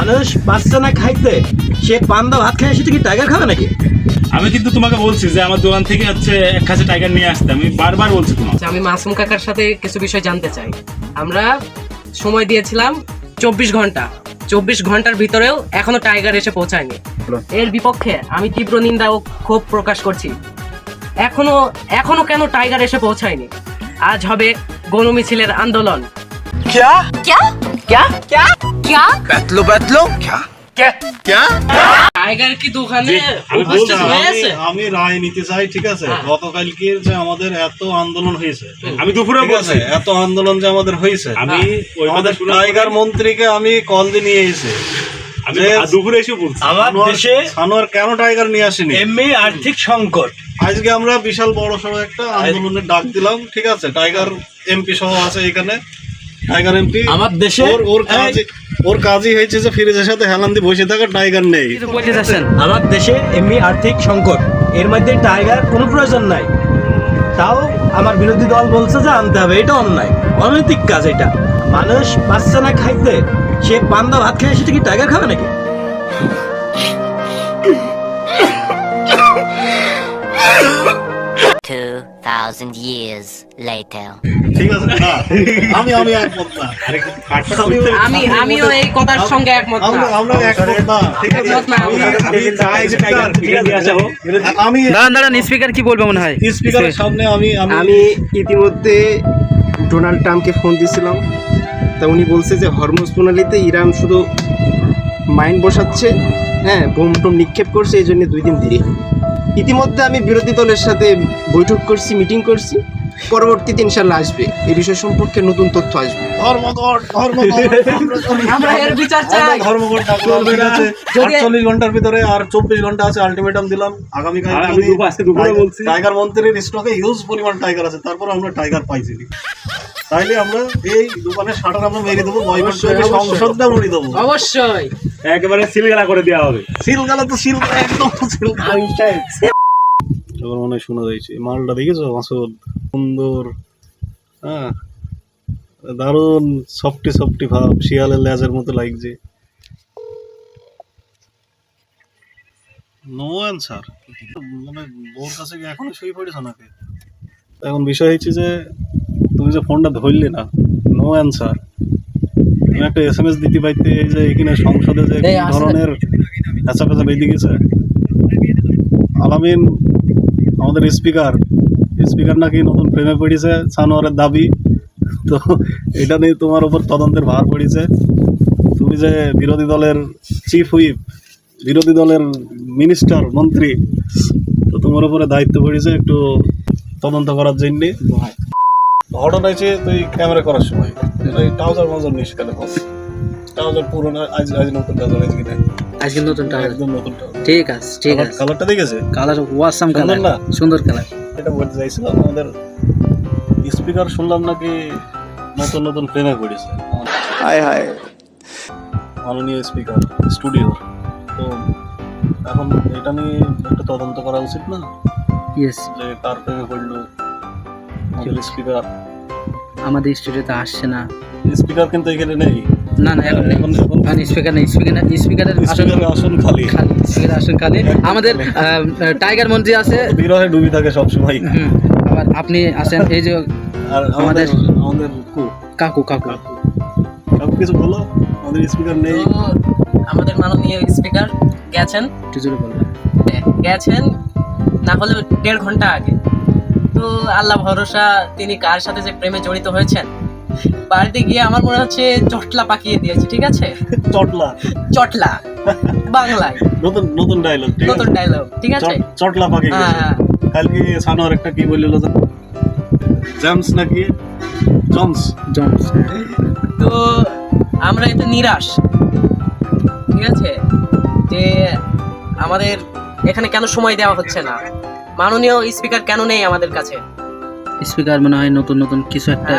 মানুষ পাচ্ছে না খাইতে, সে পান্তা ভাত খায়, সেটা কি টাইগার খাবে নাকি? আমি কিন্তু তোমাকে বলছি যে আমার দোকান থেকে হচ্ছে এক কাছে টাইগার নিয়ে আসতে, আমি বারবার বলছি তোমাকে। আচ্ছা, আমি মাসুম কাকার সাথে কিছু বিষয় জানতে চাই। আমরা সময় দিয়েছিলাম 24 ঘন্টা, 24 ঘন্টার ভিতরেও এখনো টাইগার এসে পৌঁছায়নি। এর বিপক্ষে আমি তীব্র নিন্দা ও ক্ষোভ প্রকাশ করছি। এখনো কেন টাইগার এসে পৌঁছায়নি? আজ হবে গণমিছিলের আন্দোলন। क्या क्या क्या क्या क्या बैतलो क्या টাইগার কি দোকানে আমি উপস্থিত বলছি, হয়েছে? আমি রায় নিতে চাই, ঠিক আছে? গতকালকের যে আমাদের এত আন্দোলন হয়েছে, আমি দুপুরে ঠিক আছে, বলছি, এত আন্দোলন যে আমাদের হয়েছে, আমি ওই কথা আমাদের শুনে টাইগার মন্ত্রীকে আমি কল দিয়ে নিয়ে এসে আমি যে দুপুরে এসে বলছি আমার দেশে সানোয়ার কেন টাইগার নিয়ে আসেনি। এমনি আর্থিক সংকট, আজকে আমরা বিশাল বড় সড়ো একটা আন্দোলনের ডাক দিলাম, ঠিক আছে? টাইগার এমপি সহ আছে এখানে, টাইগার এমপি। আমার দেশে ওর কাজই হয়েছে যে ফ্রিজের সাথে হেলান দিয়ে বসে থাকা, টাইগার নেই। কিছু বলতে চাচ্ছেন? আমার দেশে এমনি আর্থিক সংকট, এর মধ্যে টাইগার কোনো প্রয়োজন নাই। তাও আমার বিরোধী দল বলছে যে আনতে হবে, এটা অন্যায়, অনৈতিক কাজ এটা। মানুষ পাচ্ছে না খাইতে, সে পান্তা ভাত খায়, সেটা কি টাইগার খাবে নাকি? 2000 years later. ঠিক আছে না, আমি একমত না। আমিও এই কথার সঙ্গে একমত না। আমরা একমত না, ঠিক আছে? একমত না আমরা। আমি দাঁড়ান স্পিকার কি বলবে মনে হয়? স্পিকারের সামনে আমি ইতিমধ্যে ডোনাল্ড ট্রাম্পকে ফোন দিয়েছিলাম, তা উনি বলছে যে হরমুজ প্রণালীতে ইরান শুধু মাইন বসাচ্ছে, হ্যাঁ, বোম টোম নিক্ষেপ করছে, এই জন্য 2 দিন দেরি হবে। ইতিমধ্যে আমি বিরোধী দলের সাথে বৈঠক করছি, মিটিং করছি, পরবর্তীতে ইনশাল্লাহ আসবে, এই বিষয় সম্পর্কে নতুন তথ্য আসবে। আমরা এর বিচার চাই। ধর্মঘট ডাকলাম, ঠিক আছে? 48 ঘন্টার ভিতরে আর 24 ঘন্টা আছে, আলটিমেটাম দিলাম। আগামীকাল আমি আজকে দুপুরে বলছি টাইগার মন্ত্রীর স্টকে হিউজ পরিমাণ টাইগার আছে, তারপর আমরা টাইগার পাইছি। তাইলে আমরা এই দোকানের শাটার আমরা মেরে দেবো, সংসদটা মুড়ি দেবো, অবশ্যই একেবারে সিলগালা করে দেওয়া হবে। সিলগালা তো সিলগালা, একদম সিলগালা। মনে শোনা যাইছে মালটা, দেখেছো মাসুদ? সুন্দর, হ্যাঁ, দারুণ সফটি ভাব, শিয়ালের লেজের মতো লাগছে। নো অ্যান্সার, মানে ওর কাছে কি এখনো শুয়ে পড়েছ নাকি? এখন বিষয় হচ্ছে যে তুমি যে ফোনটা ধরলে না, নো অ্যান্সার। তুমি একটা SMS দিতে পাইতে, এই যে এখানে সংসদে যে কি ধরনের হেঁচা বেঁধে গেছে। আলামিন আমাদের স্পিকার নাকি নতুন প্রেমে পড়েছে, সানোয়ারের দাবি। তো এটা নিয়ে তোমার উপর তদন্তের ভার পড়েছে। তুমি যে বিরোধী দলের চিফ হুইপ, বিরোধী দলের মিনিস্টার, মন্ত্রী, তো তোমার উপরে দায়িত্ব পড়েছে একটু তদন্ত করার জন্যে। ঘটনা হয়েছে তুই ক্যামেরা করার সময় ট্রাউজার মাউজার নিস কেন? ট্রাউজার পুরোনো, আজ নতুন ট্রাউজার, আজকে নতুন একদম নতুন ট্রাউজার। ঠিক আছে কালারটা দেখেছে? কালার ওয়াসাম সুন্দর না? সুন্দর কালার। এটা বলতে চাইছিলাম, আমাদের স্পিকার শুনলাম নাকি নতুন প্রেমে পড়েছে। हाय हाय মাননীয় স্পিকার স্টুডিওর। তো এখন এটা নিয়ে একটা তদন্ত করা উচিত না, ইয়েস, যে কার প্রেমে পড়লো আমাদের স্পিকার? আমাদের স্টুডিওতে আসছে না। স্পিকার কিন্তু এখানে নেই, না এখন স্পিকার নেই, স্পিকারের আসন খালি। স্পিকারের আসন খালি। আমাদের টাইগার মন্ত্রী আছে, বিরহে ডুবি থাকে সবসময়। আবার আপনি আছেন, এই যে আর আমাদের কাকু কিছু বলো, আমাদের স্পিকার নেই। তো আমাদের মাননীয় স্পিকার গেছেন না হলে 1.5 ঘন্টা আগে। তো আল্লাহ ভরসা, তিনি কার সাথে যে প্রেমে জড়িত হয়েছেন, বাড়িতে গিয়ে আমার মনে হচ্ছে চটলা পাকিয়ে দিয়েছে। ঠিক আছে, চটলা বাংলায় নতুন ডায়লগ, নতুন ডায়লগ, ঠিক আছে, চটলা পাকি। হ্যাঁ। কালকে সানোয়ার একটা কি বললো, জেমস নাকি জনস। তো আমরা এতে নিরাশ, ঠিক আছে, যে আমাদের এখানে কেন সময় দেওয়া হচ্ছে না, মাননীয় স্পিকার কেন নেই আমাদের কাছে। স্পিকার মনে হয় নতুন কিছু একটা।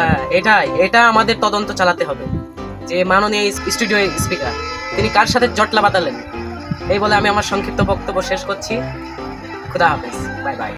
এটা আমাদের তদন্ত চালাতে হবে, যে মাননীয় স্টুডিও স্পিকার তিনি কার সাথে জটলা বাঁধালেন। এই বলে আমি আমার সংক্ষিপ্ত বক্তব্য শেষ করছি। খুদা হাফেজ, বাই বাই।